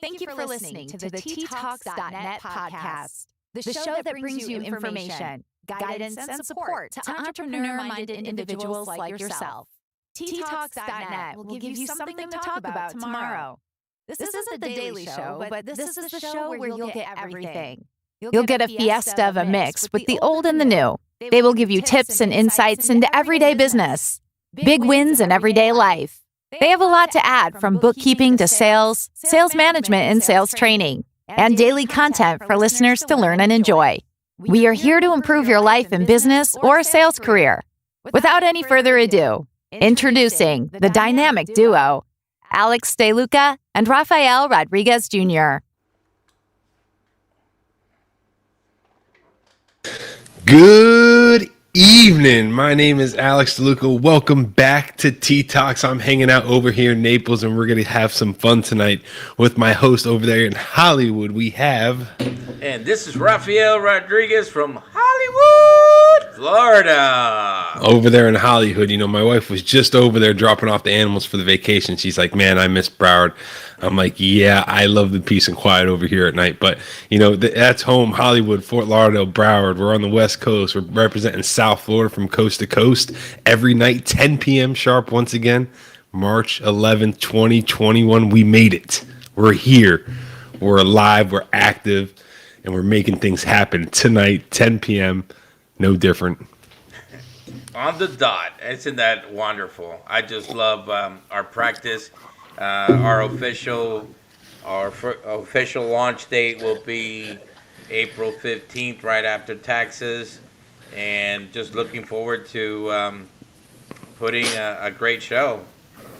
Thank you for listening to the TTalks.net podcast, the show that brings you information, guidance, and support to entrepreneur-minded individuals like yourself. TTalks.net will give you something to talk about tomorrow. This isn't the daily show, but this is the show where you'll get everything. You'll get a fiesta of a mix with the old and the new. They will give you tips and insights into everyday business, big wins in everyday life. They have a lot to add, from bookkeeping to sales, sales management, and sales training, and daily content for listeners to learn and enjoy. We are here to improve your life in business or a sales career. Without any further ado, introducing the dynamic duo, Alex DeLuca and Rafael Rodriguez Jr. Good evening. My name is Alex DeLuca. Welcome back to T-Talks. I'm hanging out over here in Naples, and we're going to have some fun tonight with my host over there in Hollywood. We have... And this is Rafael Rodriguez from Hollywood, Florida. Over there in Hollywood, you know, my wife was just over there dropping off the animals for the vacation. She's like, man, I miss Broward. I'm like, yeah, I love the peace and quiet over here at night. But, you know, that's home, Hollywood, Fort Lauderdale, Broward. We're on the West Coast. We're representing South Florida from coast to coast every night, 10 p.m. sharp once again. March 11th, 2021. We made it. We're here. We're alive. We're active. And we're making things happen tonight, 10 p.m. No different. On the dot. Isn't that wonderful? I just love our practice. Our official launch date will be April 15th, right after taxes. And just looking forward to putting a great show.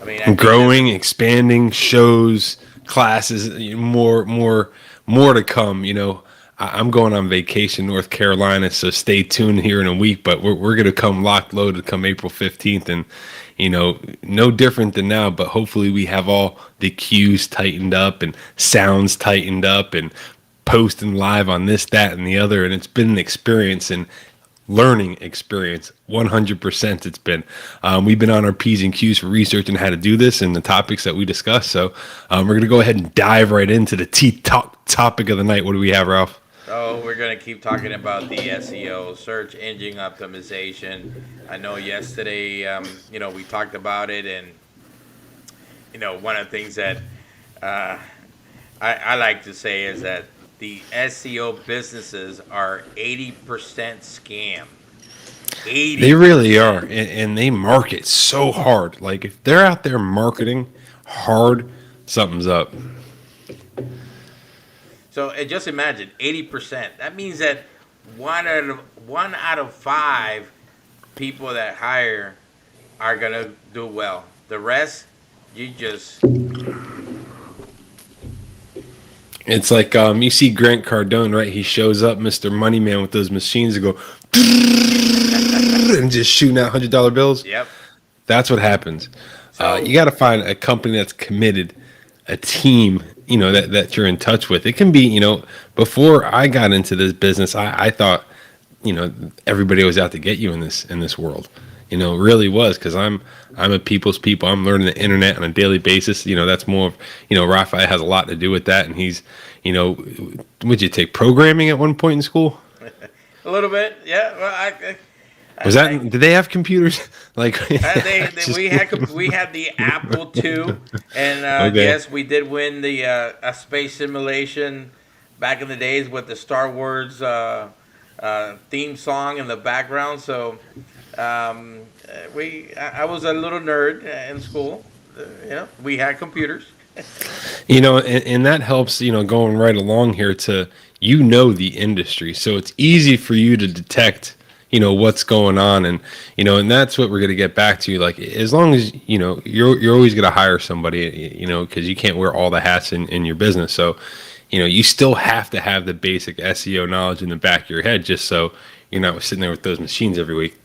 I mean, growing, expanding shows, classes, more to come, you know. I'm going on vacation, North Carolina, so stay tuned here in a week. But we're going to come locked, loaded, come April 15th, and you know, no different than now. But hopefully, we have all the cues tightened up and sounds tightened up, and posting live on this, that, and the other. And it's been an experience and learning experience, 100%. It's been. We've been on our P's and Q's for researching how to do this and the topics that we discuss. So we're going to go ahead and dive right into the T-Talk topic of the night. What do we have, Ralph? Oh, we're going to keep talking about the SEO, search engine optimization. I know yesterday, you know, we talked about it, and, you know, one of the things that I like to say is that the SEO businesses are 80% scam. 80%. They really are, and they market so hard. Like, if they're out there marketing hard, something's up. So just imagine 80%. That means that one out of five people that hire are gonna do well. The rest, you just. It's like you see Grant Cardone, right? He shows up, Mr. Moneyman, with those machines that go and just shooting out $100 bills. Yep. That's what happens. You got to find a company that's committed, a team, you know, that you're in touch with. It can be, you know, before I got into this business, I thought, you know, everybody was out to get you in this world. You know, it really was, because I'm a people's people. I'm learning the internet on a daily basis. You know, that's more of, you know, Rafael has a lot to do with that. And he's, you know, would you take programming at one point in school? A little bit, yeah. Well, did they have computers? Like we had the Apple II, and okay. Yes, we did win the a space simulation back in the days with the Star Wars theme song in the background. So I was a little nerd in school. You know, we had computers. You know, and that helps, you know, going right along here to, you know, the industry. So it's easy for you to detect, you know, what's going on. And, you know, and that's what we're going to get back to. Like, as long as, you know, you're always going to hire somebody, you know, because you can't wear all the hats in your business. So, you know, you still have to have the basic SEO knowledge in the back of your head, just so you're not sitting there with those machines every week.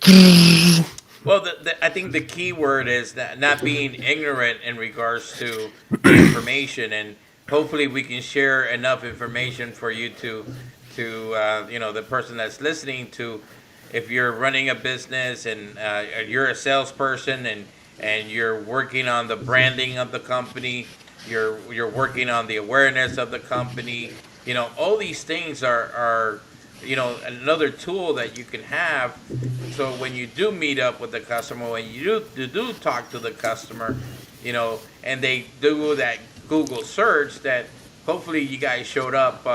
Well, I think the key word is that not being ignorant in regards to information, and hopefully we can share enough information for you to you know, the person that's listening to, if you're running a business and you're a salesperson and you're working on the branding of the company, you're working on the awareness of the company. All these things are another tool that you can have. So when you do meet up with the customer, when you do talk to the customer, and they do that Google search, that hopefully you guys showed up,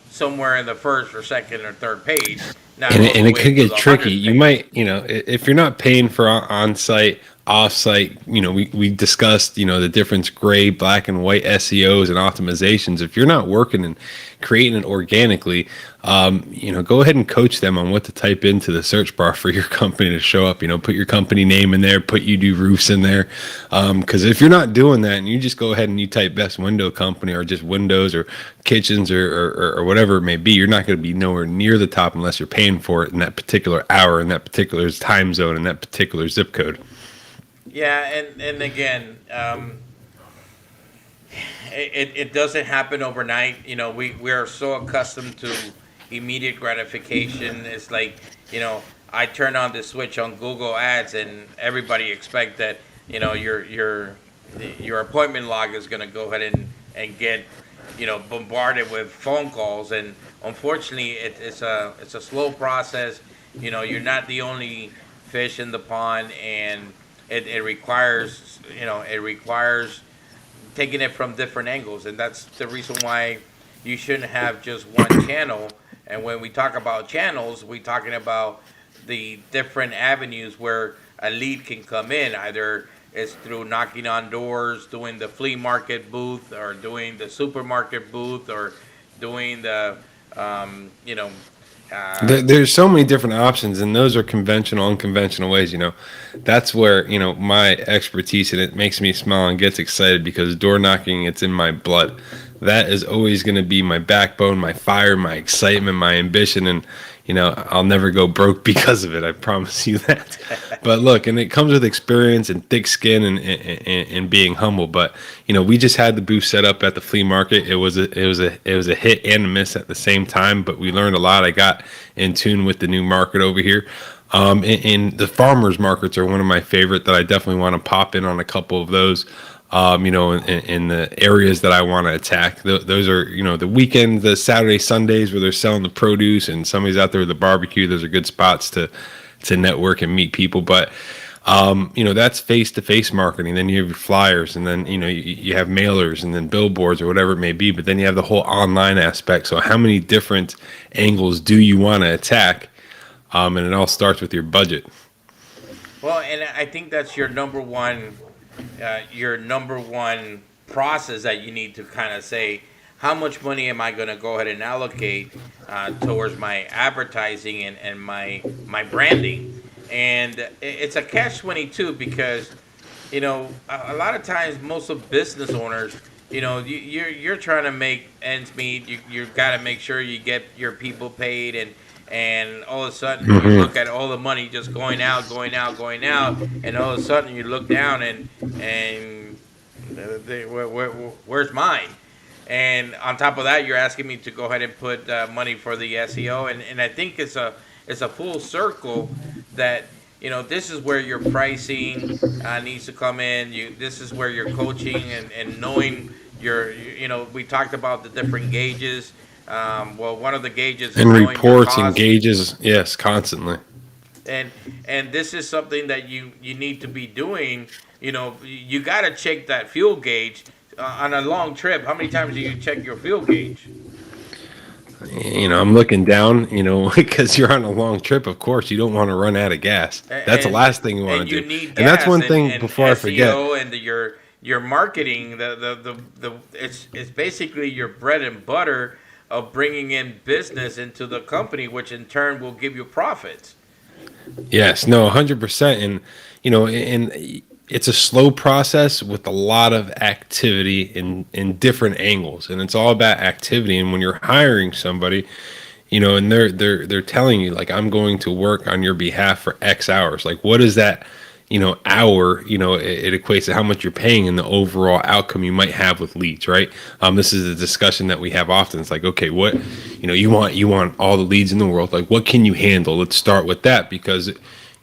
somewhere in the first or second or third page. And it could get tricky. You might, if you're not paying for on-site, off-site, we discussed, the difference gray, black and white SEOs and optimizations. If you're not working and creating it organically, go ahead and coach them on what to type into the search bar for your company to show up. Put your company name in there, put you do roofs in there. Because if you're not doing that and you just go ahead and you type best window company or just windows or kitchens or whatever it may be, you're not going to be nowhere near the top unless you're paying for it in that particular hour, in that particular time zone, in that particular zip code. Yeah, and again, it doesn't happen overnight. We are so accustomed to immediate gratification. It's like, I turn on the switch on Google Ads, and everybody expect that your appointment log is going to go ahead and get bombarded with phone calls. And unfortunately, it's a slow process. You're not the only fish in the pond, and it requires taking it from different angles, and that's the reason why you shouldn't have just one channel. And when we talk about channels, we're talking about the different avenues where a lead can come in. Either it's through knocking on doors, doing the flea market booth, or doing the supermarket booth, or doing the there's so many different options, and those are conventional, unconventional ways. That's where my expertise, and it makes me smile and gets excited, because door knocking, it's in my blood. That is always going to be my backbone, my fire, my excitement, my ambition, and I'll never go broke because of it. I promise you that. But look, and it comes with experience and thick skin and being humble. But we just had the booth set up at the flea market. It was a hit and a miss at the same time. But we learned a lot. I got in tune with the new market over here. And the farmers markets are one of my favorite that I definitely want to pop in on a couple of those. In the areas that I want to attack. Those are, the weekend, the Saturday, Sundays where they're selling the produce and somebody's out there with the barbecue. Those are good spots to network and meet people. But, that's face-to-face marketing. Then you have your flyers, and then, you have mailers, and then billboards or whatever it may be. But then you have the whole online aspect. So how many different angles do you want to attack? And it all starts with your budget. Well, and I think that's your number one process that you need to kind of say, how much money am I going to go ahead and allocate towards my advertising and my branding. And it's a catch-22 because, a lot of times most of business owners, you're trying to make ends meet. You got to make sure you get your people paid, and all of a sudden you look at all the money just going out, and all of a sudden you look down and where's mine? And on top of that, you're asking me to go ahead and put money for the SEO, and I think it's a full circle that this is where your pricing needs to come in. This is where your coaching and knowing we talked about the different gauges. One of the gauges and reports and gauges, yes, constantly. And this is something that you need to be doing. You got to check that fuel gauge on a long trip. How many times do you check your fuel gauge? I'm looking down, because you're on a long trip. Of course, you don't want to run out of gas. That's the last thing you want to do. Need gas, and that's one thing before SEO I forget. And your marketing, it's basically your bread and butter of bringing in business into the company, which in turn will give you profits. Yes, no, 100%. And, and it's a slow process with a lot of activity in different angles. And it's all about activity. And when you're hiring somebody, and they're telling you, like, I'm going to work on your behalf for X hours. Like, what is that, hour, it equates to how much you're paying and the overall outcome you might have with leads, right? This is a discussion that we have often. It's like, okay, what, you want all the leads in the world. Like, what can you handle? Let's start with that because,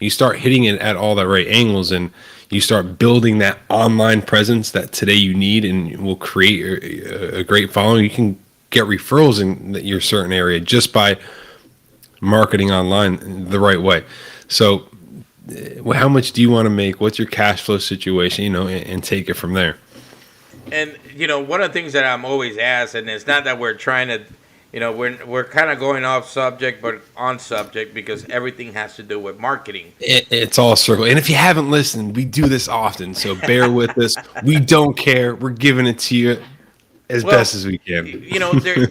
you start hitting it at all the right angles, and you start building that online presence that today you need, and will create a great following. You can get referrals in your certain area just by marketing online the right way. So how much do you want to make? What's your cash flow situation, and take it from there. And one of the things that I'm always asked, and it's not that we're trying to, we're kind of going off subject, but on subject, because everything has to do with marketing. It's all circle. And if you haven't listened, we do this often, so bear with us. We don't care. We're giving it to you as best as we can.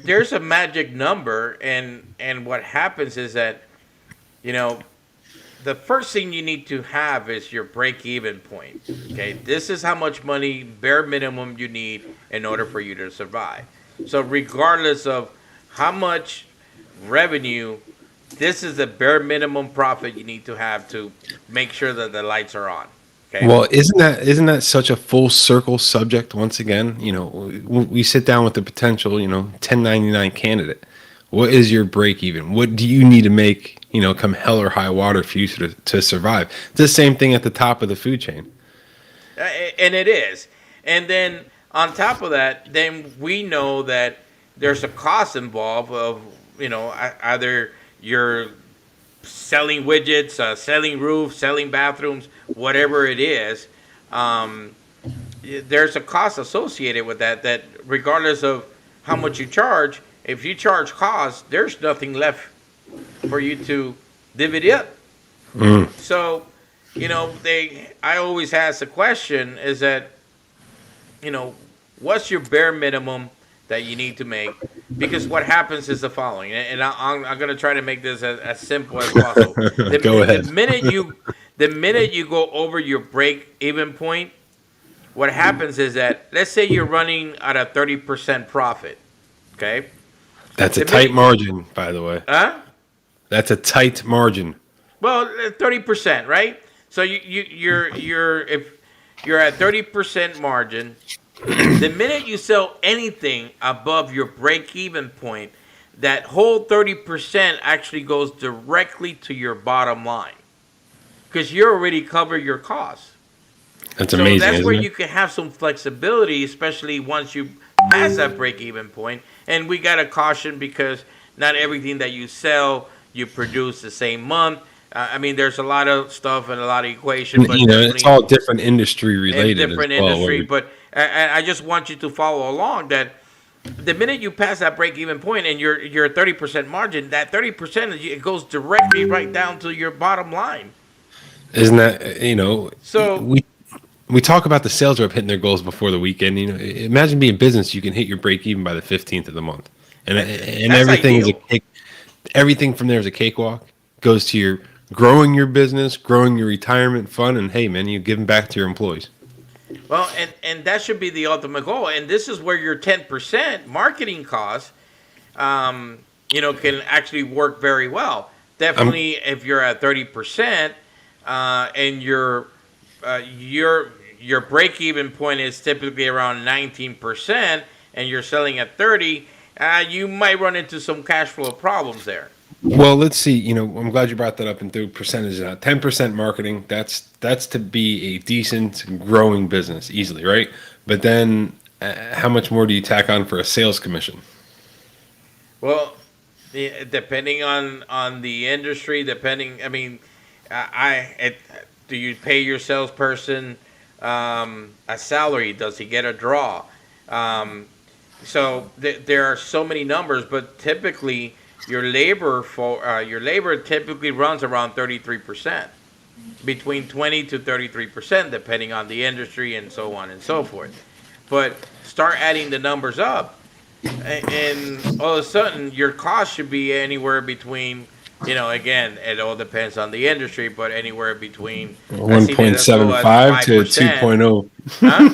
There's a magic number, and what happens is that, the first thing you need to have is your break-even point. Okay, this is how much money, bare minimum, you need in order for you to survive. So regardless of how much revenue, this is the bare minimum profit you need to have to make sure that the lights are on. Okay. Well, isn't that such a full circle subject? Once again, we sit down with the potential, 1099 candidate. What is your break even? What do you need to make, come hell or high water for you to survive? It's the same thing at the top of the food chain. And it is. And then on top of that, then we know that there's a cost involved of, either you're selling widgets, selling roofs, selling bathrooms, whatever it is. There's a cost associated with that regardless of how much you charge, if you charge costs, there's nothing left for you to divvy up. So, I always ask the question is that, what's your bare minimum that you need to make? Because what happens is the following, and I'm going to try to make this as simple as possible. Go ahead. The minute you go over your break-even point, what happens is that, let's say you're running at a 30% profit, okay? That's a tight margin, by the way. Huh? That's a tight margin. Well, 30%, right? So if you're at 30% margin, the minute you sell anything above your break-even point, that whole 30% actually goes directly to your bottom line, because you already covered your costs. That's amazing. So that's where isn't it? you can have some flexibility, especially once you pass that break-even point. And we got to caution, because not everything that you sell, you produce the same month. There's a lot of stuff and a lot of equation, but it's all different industry related. Different industry, but I just want you to follow along that the minute you pass that break-even point and you're 30% margin, that 30% it goes directly right down to your bottom line. Isn't that So we talk about the sales rep hitting their goals before the weekend. Imagine being business, you can hit your break even by the 15th of the month, and everything ideal. is a cake. Everything from there is a cakewalk. Goes to your growing your business, growing your retirement fund, and hey, man, you're giving back to your employees. Well, and that should be the ultimate goal. And this is where your 10% marketing costs, can actually work very well. Definitely, if you're at 30%, and your break-even point is typically around 19%, and you're selling at 30%, you might run into some cash flow problems there. Well, let's see. I'm glad you brought that up and threw percentages out. 10% marketing. That's to be a decent growing business easily, right? But then, how much more do you tack on for a sales commission? Well, depending on the industry, do you pay your salesperson a salary? Does he get a draw? So there are so many numbers, but typically your labor typically runs around 33%, between 20 to 33%, depending on the industry and so on and so forth. But start adding the numbers up, and all of a sudden your cost should be anywhere between, again, it all depends on the industry, but anywhere between 1.75 to 2.0. Huh?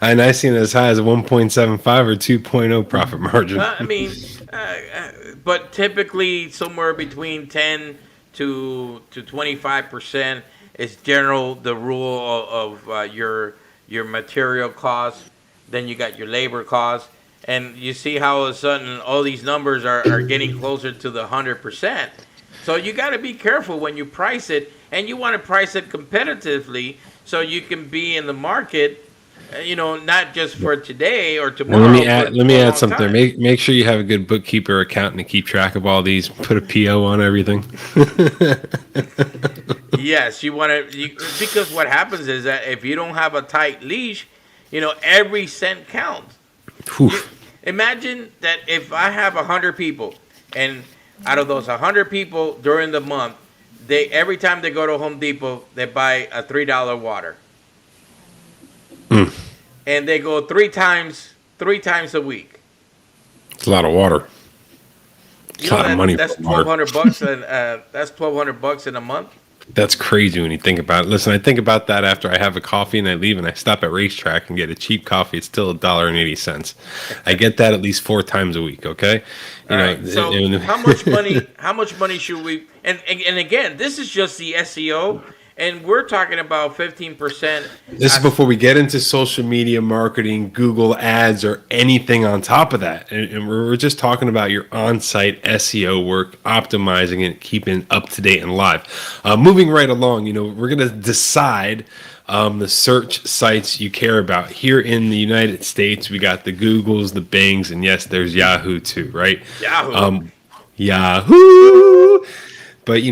And I seen it as high as 1.75 or 2.0 profit margin. But typically somewhere between 10 to 25% is the rule of your material costs. Then you got your labor costs, and you see how all of a sudden all these numbers are getting closer to the 100%. So you got to be careful when you price it. and you want to price it competitively so you can be in the market. Not just for today or tomorrow. And let me add something there. Make sure you have a good bookkeeper accountant to keep track of all these. Put a PO on everything. Yes, you want to, because what happens is that if you don't have a tight leash, every cent counts. Imagine that if I have 100 people, and out of those 100 people during the month, every time they go to Home Depot, they buy a $3 water. And they go three times a week. It's a lot of water. It's a lot of money. That's $1,200 and that's $1,200 in a month. That's crazy when you think about it. Listen, I think about that after I have a coffee and I leave and I stop at Racetrack and get a cheap coffee. It's still $1.80. I get that at least 4 times a week. Okay. So how much money should we? And again, this is just the SEO. And we're talking about 15%. This is before we get into social media marketing, Google ads, or anything on top of that. And we're just talking about your on-site SEO work, optimizing it, keeping it up to date and live. Moving right along, we're going to decide the search sites you care about. Here in the United States, we got the Googles, the Bings, and yes, there's Yahoo too, right? Yahoo! But,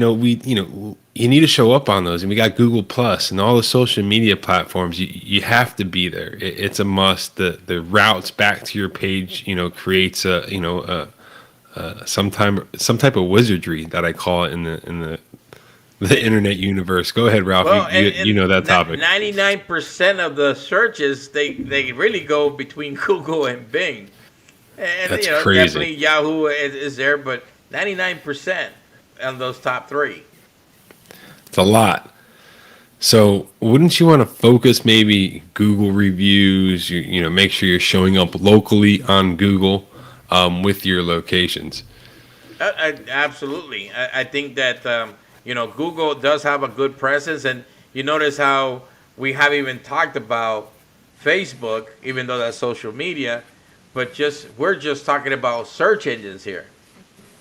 you need to show up on those, and we got Google Plus and all the social media platforms. You have to be there. It's a must. The routes back to your page, creates some type of wizardry that I call it in the internet universe. Go ahead, Ralph. Well, you know that topic. 99% of the searches they really go between Google and Bing, and that's crazy. Definitely Yahoo is there, but 99% of those top 3. It's a lot. So wouldn't you want to focus maybe Google reviews, make sure you're showing up locally on Google with your locations? Absolutely. I think that, Google does have a good presence. And you notice how we haven't even talked about Facebook, even though that's social media, but we're just talking about search engines here.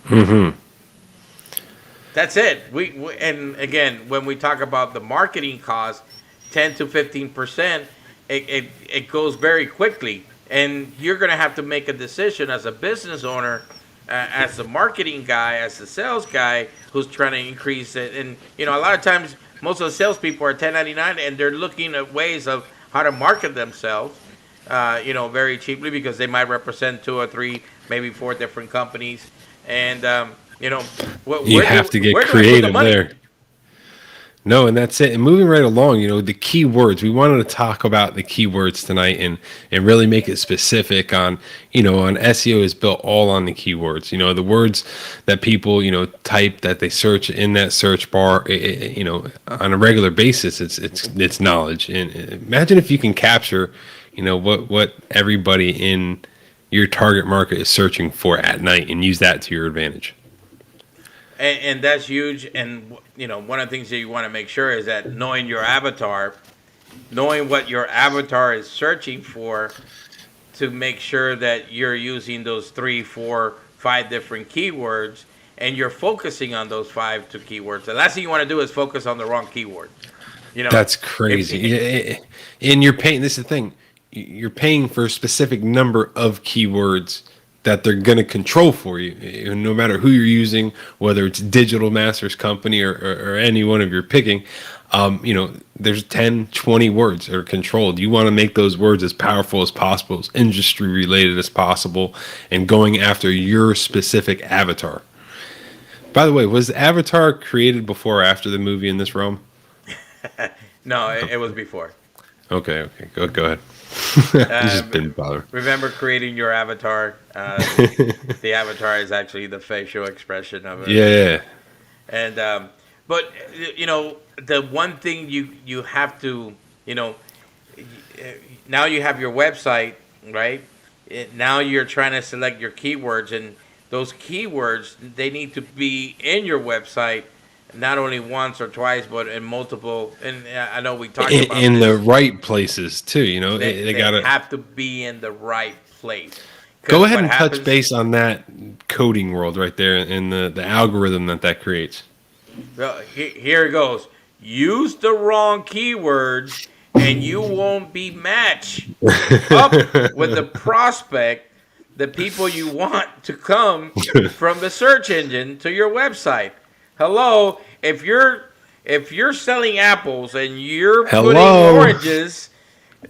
Mm-hmm. That's it. And again, when we talk about the marketing cost, 10 to 15%, it goes very quickly, and you're going to have to make a decision as a business owner, as a marketing guy, as a sales guy who's trying to increase it. And a lot of times, most of the salespeople are 1099, and they're looking at ways of how to market themselves, very cheaply, because they might represent 2 or 3, maybe 4 different companies, and you have to get creative there. No, and that's it. And moving right along, the keywords. We wanted to talk about the keywords tonight and really make it specific on SEO is built all on the keywords. The words that people, type, that they search in that search bar, on a regular basis, it's knowledge. And imagine if you can capture, what everybody in your target market is searching for at night and use that to your advantage. And that's huge. And, one of the things that you want to make sure is that knowing your avatar, knowing what your avatar is searching for, to make sure that you're using those 3, 4, 5 different keywords, and you're focusing on those 5 to keywords. The last thing you want to do is focus on the wrong keyword. That's crazy. And you're paying, this is the thing, you're paying for a specific number of keywords that they're going to control for you, no matter who you're using, whether it's Digital Masters Company or any one of your picking. There's 10, 20 words that are controlled. You want to make those words as powerful as possible, as industry related as possible, and going after your specific avatar. By the way, was the Avatar created before or after the movie In This Realm? No, it was before. Okay, go ahead. This has been bothering. Remember creating your avatar. The avatar is actually the facial expression of it. Yeah. And but the one thing you have to now you have your website, right? Now you're trying to select your keywords, and those keywords, they need to be in your website. Not only once or twice, but in multiple. And I know we talked about in the right places too. They gotta have to be in the right place. Go ahead and touch base on that coding world right there, and the algorithm that creates. Well, here it goes. use the wrong keywords and you won't be matched up with the prospect, the people you want to come from the search engine to your website. Hello, if you're selling apples and you're putting oranges,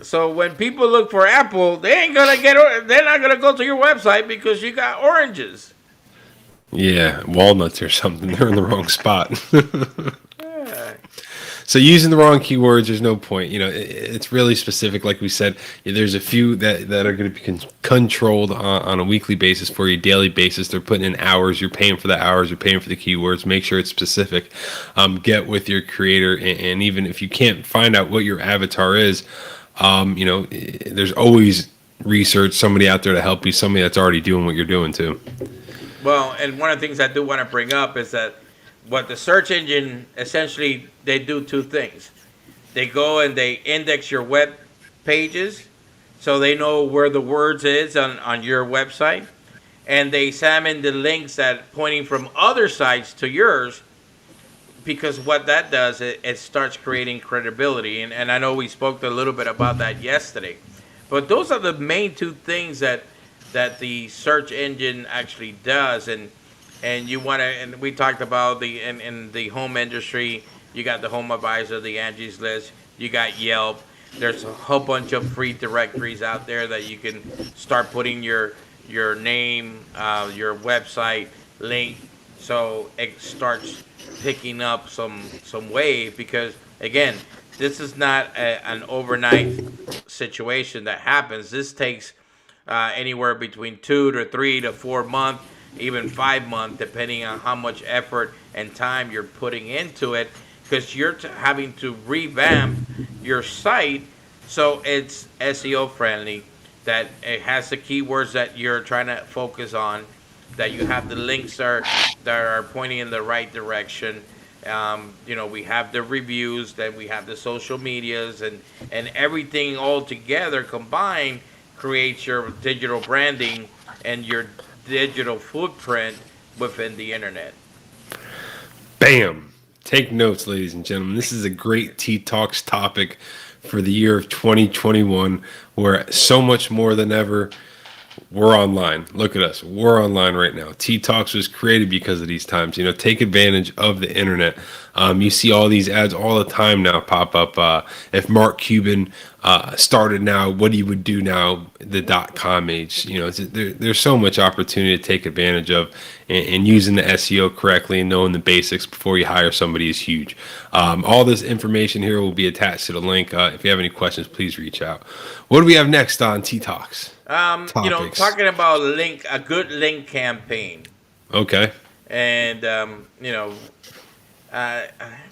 so when people look for apple, they're not gonna go to your website because you got oranges. Yeah, walnuts or something. They're in the wrong spot. Yeah. So using the wrong keywords, there's no point. It's really specific. Like we said, there's a few that are going to be controlled on a weekly basis for you, daily basis. They're putting in hours. You're paying for the hours. You're paying for the keywords. Make sure it's specific. Get with your creator, and even if you can't find out what your avatar is, there's always research, somebody out there to help you, somebody that's already doing what you're doing too. Well, and one of the things I do want to bring up is that what the search engine, essentially, they do two things. They go and they index your web pages so they know where the words is on your website. And they examine the links that pointing from other sites to yours, because what that does, it starts creating credibility. And I know we spoke a little bit about that yesterday. But those are the main two things that the search engine actually does. And you want to, and we talked about in the home industry, you got the Home Advisor, the Angie's List, you got Yelp. There's a whole bunch of free directories out there that you can start putting your name, your website link, so it starts picking up some wave. Because again, this is not an overnight situation that happens. This takes anywhere between 2 to 3 to 4 months, even 5 months, depending on how much effort and time you're putting into it, because you're having to revamp your site so it's SEO friendly, that it has the keywords that you're trying to focus on, that you have the links that are pointing in the right direction. We have the reviews, then we have the social medias, and everything all together combined creates your digital branding and your digital footprint within the internet. Bam! Take notes, ladies and gentlemen. This is a great Tea Talks topic for the year of 2021, where so much more than ever, we're online. Look at us. We're online right now. Tea Talks was created because of these times. Take advantage of the internet. You see all these ads all the time now pop up. If Mark Cuban started now, what he would do now, the .com age. There's so much opportunity to take advantage of, and using the SEO correctly and knowing the basics before you hire somebody is huge. All this information here will be attached to the link. If you have any questions, please reach out. What do we have next on Tea Talks? Talking about a good link campaign. Okay. And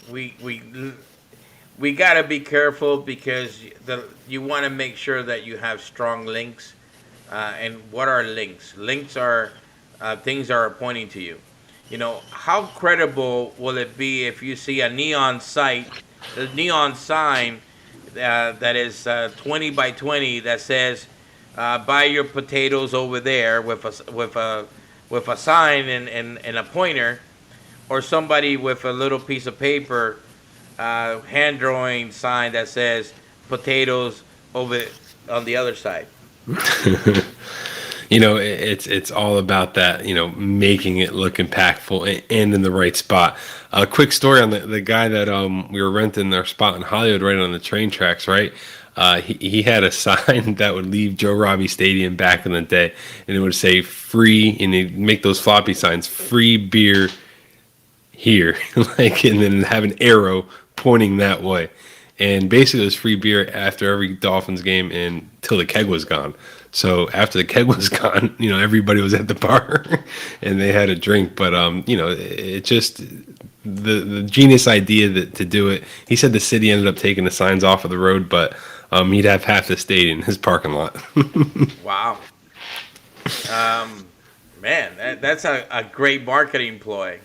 we got to be careful, because you want to make sure that you have strong links. And what are links? Links are things that are pointing to you. How credible will it be if you see a neon sign that is 20 by 20 that says, buy your potatoes over there, with a sign and a pointer, or somebody with a little piece of paper, hand drawing sign that says potatoes over on the other side. It's all about that, making it look impactful and in the right spot. A quick story on the guy that we were renting their spot in Hollywood, right on the train tracks, right? He had a sign that would leave Joe Robbie Stadium back in the day, and it would say free, and he'd make those floppy signs, free beer here, and then have an arrow pointing that way. And basically it was free beer after every Dolphins game until the keg was gone. So after the keg was gone, everybody was at the bar and they had a drink. But, it just, the genius idea to do it. He said the city ended up taking the signs off of the road, but he'd have half the state in his parking lot. Wow. Man, that's a great marketing ploy.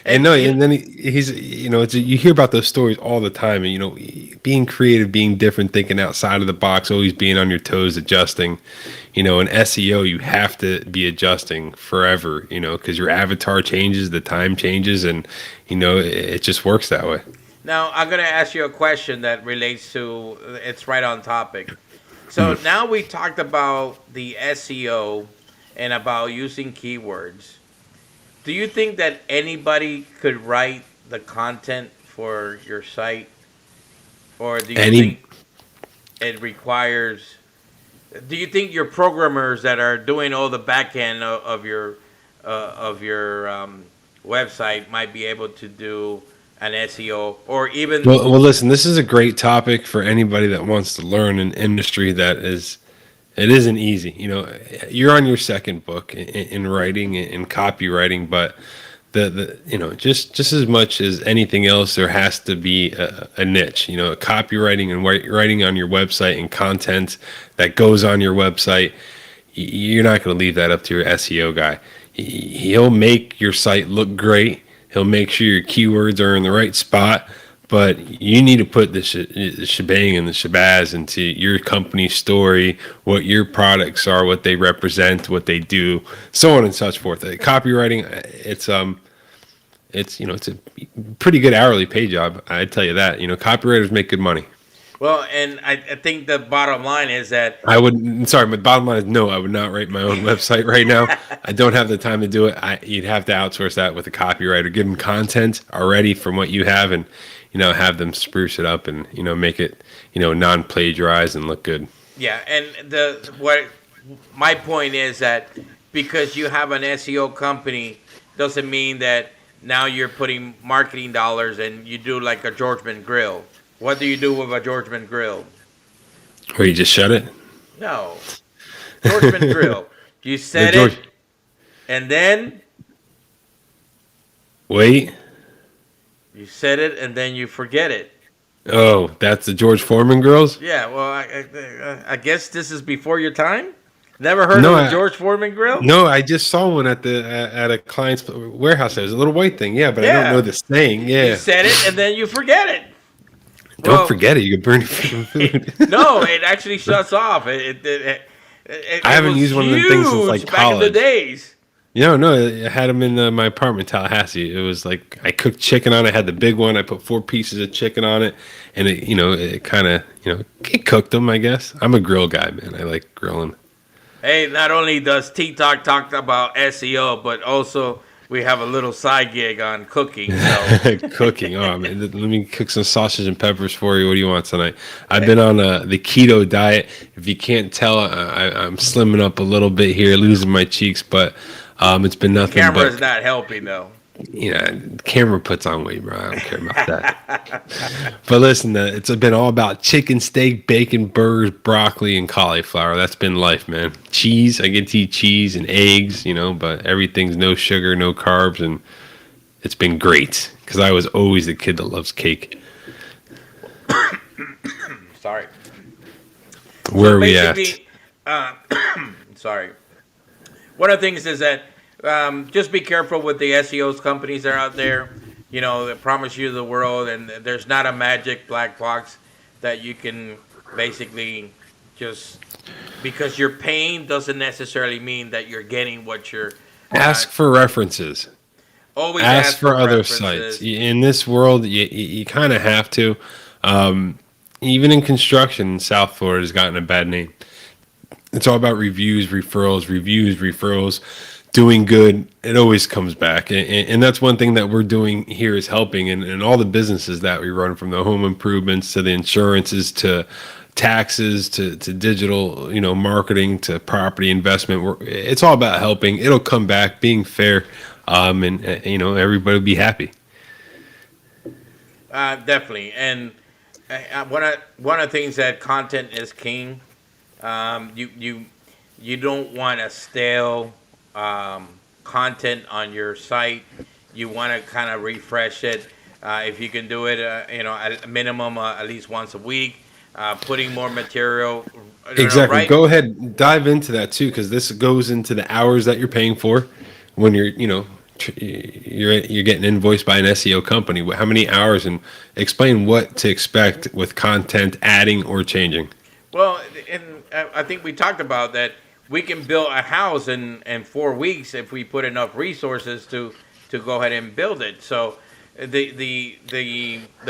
And And no, you, and then he's, you hear about those stories all the time, and being creative, being different, thinking outside of the box, always being on your toes, adjusting. In SEO, you have to be adjusting forever, because your avatar changes, the time changes, and it just works that way. now I'm gonna ask you a question that relates to it's right on topic. So now we talked about the SEO and about using keywords. Do you think that anybody could write the content for your site, or do you Any think it requires? Do you think your programmers that are doing all the back end of your website might be able to do an SEO, or even? Well, listen, this is a great topic for anybody that wants to learn an industry that is. It isn't easy. You're on your second book in writing and copywriting, but just as much as anything else, there has to be a niche. Copywriting and writing on your website and content that goes on your website. You're not going to leave that up to your SEO guy. He'll make your site look great. He'll make sure your keywords are in the right spot, but you need to put the shebang and the shabazz into your company story, what your products are, what they represent, what they do, so on and such forth. Copywriting, it's a pretty good hourly pay job. I'd tell you that. Copywriters make good money. Well, and I think the bottom line is that I would. Sorry, my bottom line is no. I would not write my own website right now. I don't have the time to do it. You'd have to outsource that with a copywriter. Give them content already from what you have, and have them spruce it up and make it non-plagiarized and look good. yeah, and what my point is that because you have an SEO company doesn't mean that now you're putting marketing dollars and you do like a Georgeman Grill. What do you do with a Georgeman Grill? Or you just shut it. No, Georgeman Grill. You set it, and then wait. You set it, and then you forget it. Oh, that's the George Foreman grills? Yeah, well, I guess this is before your time. Never heard of a George Foreman grill? No, I just saw one at a client's warehouse. It was a little white thing, yeah, but I don't know the saying. Yeah, you set it, and then you forget it. Don't forget it. You can burn your food. No, it actually shuts off. I haven't used one of them things since like back college. in the days. No, I had them in my apartment in Tallahassee. It was like I cooked chicken on it. I had the big one. I put 4 pieces of chicken on it, and it kind of it cooked them. I guess I'm a grill guy, man. I like grilling. Hey, not only does T-Talk talk about SEO, but also we have a little side gig on cooking. So. Cooking. Oh, man. Let me cook some sausage and peppers for you. What do you want tonight? I've been on the keto diet. If you can't tell, I'm slimming up a little bit here, losing my cheeks, but it's been nothing. Camera's not helping, though. The camera puts on weight, bro. I don't care about that. But listen, it's been all about chicken, steak, bacon, burgers, broccoli, and cauliflower. That's been life, man. Cheese, I get to eat cheese and eggs, but everything's no sugar, no carbs, and it's been great because I was always the kid that loves cake. Sorry. Where are we at? Sorry. One of the things is that just be careful with the SEOs companies that are out there, that promise you the world, and there's not a magic black box that you can basically just because you're paying doesn't necessarily mean that you're getting what you're. Ask for references. Always ask for other sites. In this world, you kind of have to. Even in construction, South Florida has gotten a bad name. It's all about reviews, referrals. Doing good, it always comes back. And that's one thing that we're doing here is helping. And all the businesses that we run, from the home improvements to the insurances to taxes to digital, marketing to property investment. It's all about helping. It'll come back, being fair, and everybody will be happy. Definitely. And one of the things that content is king. You don't want a stale content on your site. You want to kind of refresh it. If you can do it, at a minimum at least once a week. putting more material. Exactly. Right? Go ahead, dive into that too, because this goes into the hours that you're paying for when you're, you're getting invoiced by an SEO company. How many hours, and explain what to expect with content adding or changing. Well, and I think we talked about that. We can build a house in 4 weeks if we put enough resources to go ahead and build it. So the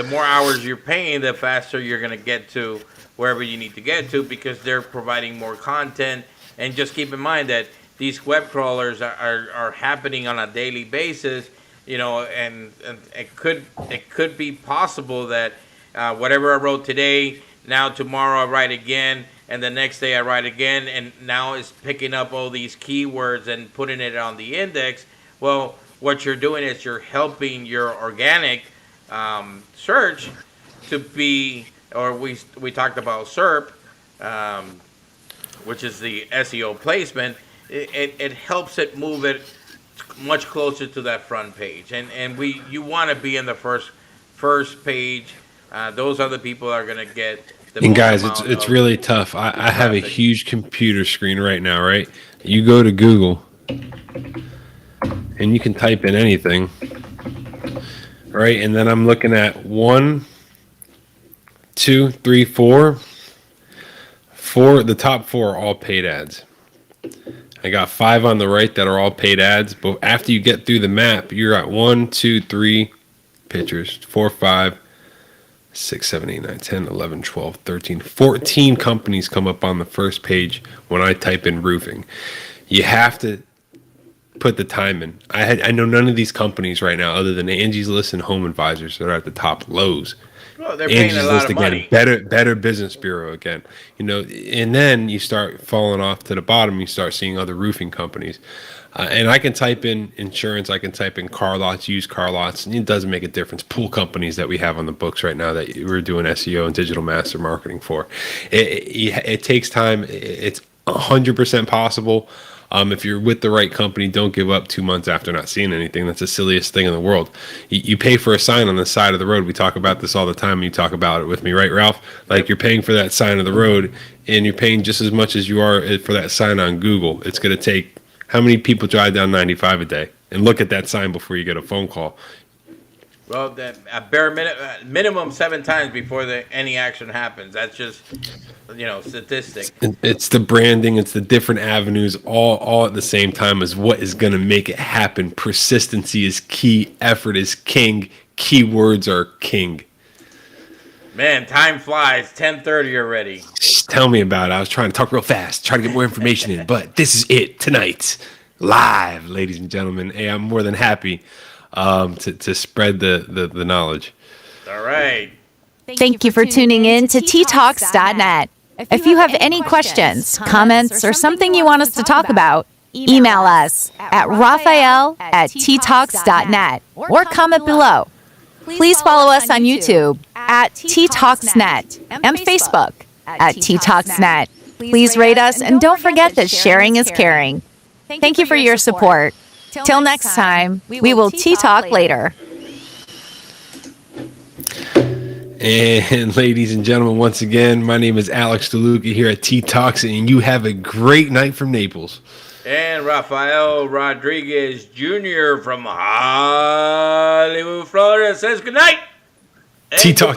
more hours you're paying, the faster you're going to get to wherever you need to get to, because they're providing more content. And just keep in mind that these web crawlers are happening on a daily basis, and it could be possible that whatever I wrote today, now tomorrow I write again, and the next day I write again, and now it's picking up all these keywords and putting it on the index. Well, what you're doing is you're helping your organic search to be, or we talked about SERP, which is the SEO placement. It helps it move it much closer to that front page, and you want to be in the first page. Those are the people that are going to get the And guys, it's really tough. I have a huge computer screen right now, right? You go to Google and you can type in anything, right? And then I'm looking at 1, 2, 3, 4. The top 4 are all paid ads. I got 5 on the right that are all paid ads, but after you get through the map, you're at 1, 2, 3 pictures, 4, 5, 6, 7, 8, 9, 10, 11, 12, 13, 14 companies come up on the first page when I type in roofing. You have to put the time in. I know none of these companies right now, other than Angie's List and Home Advisors, that are at the top. Lows. Well, they're paying a lot of money. Better Business Bureau again. And then you start falling off to the bottom. You start seeing other roofing companies. And I can type in insurance. I can type in car lots, used car lots, and it doesn't make a difference. Pool companies that we have on the books right now that we're doing SEO and digital master marketing for. It takes time. It's 100% possible. If you're with the right company, don't give up 2 months after not seeing anything. That's the silliest thing in the world. You pay for a sign on the side of the road. We talk about this all the time. You talk about it with me, right, Ralph? Like, you're paying for that sign of the road, and you're paying just as much as you are for that sign on Google. It's going to take, how many people drive down 95 a day and look at that sign before you get a phone call? Well, a bare minimum 7 times before any action happens. That's just, statistic. It's the branding. It's the different avenues all at the same time is what is going to make it happen. Persistency is key. Effort is king. Keywords are king. Man, time flies. 10:30 already. Tell me about it. I was trying to talk real fast, trying to get more information in, but this is it tonight. Live, ladies and gentlemen. Hey, I'm more than happy to spread the knowledge. All right. Thank you for tuning in to ttalks.net. If you have any questions, comments, or something you want us to talk about, email us at raphael@ttalks.net or comment below. Please follow us on YouTube at ttalksnet and Facebook at ttalksnet. Please rate us, and don't forget that sharing is caring. Thank you for your support. Till next time, we will T-Talk later. And ladies and gentlemen, once again, my name is Alex DeLuca here at T-Talks, and you have a great night from Naples. And Rafael Rodriguez Jr. from Hollywood, Florida says good night. T-Talk.